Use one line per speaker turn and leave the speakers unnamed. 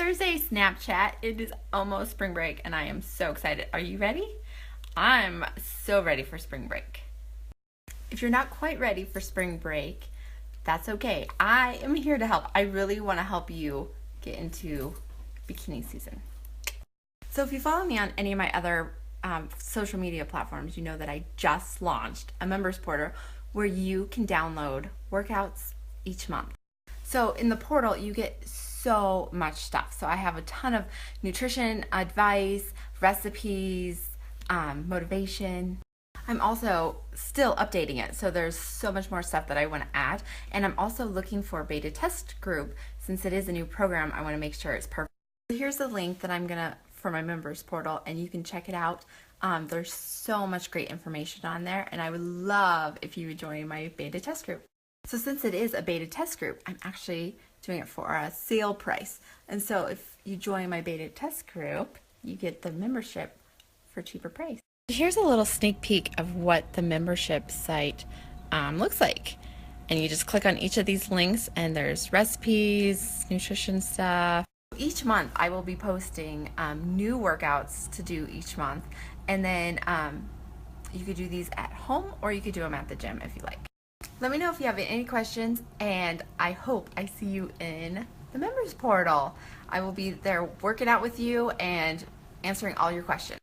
Thursday Snapchat. It is almost spring break and I am so excited. Are you ready? I'm so ready for spring break. If you're not quite ready for spring break, that's okay. I am here to help. I really want to help you get into bikini season. So if you follow me on any of my other social media platforms, you know that I just launched a members portal where you can download workouts each month. So in the portal, you get so much stuff. So I have a ton of nutrition, advice, recipes, motivation. I'm also still updating it, so there's so much more stuff that I want to add. And I'm also looking for a beta test group. Since it is a new program, I want to make sure it's perfect. So here's the link that I'm gonna for my members portal, and you can check it out. There's so much great information on there, and I would love if you would join my beta test group. So since it is a beta test group, I'm actually doing it for a sale price. And so if you join my beta test group, you get the membership for cheaper price. Here's a little sneak peek of what the membership site looks like. And you just click on each of these links and there's recipes, nutrition stuff. Each month I will be posting new workouts to do each month. And then you could do these at home or you could do them at the gym if you like. Let me know if you have any questions, and I hope I see you in the members portal. I will be there working out with you and answering all your questions.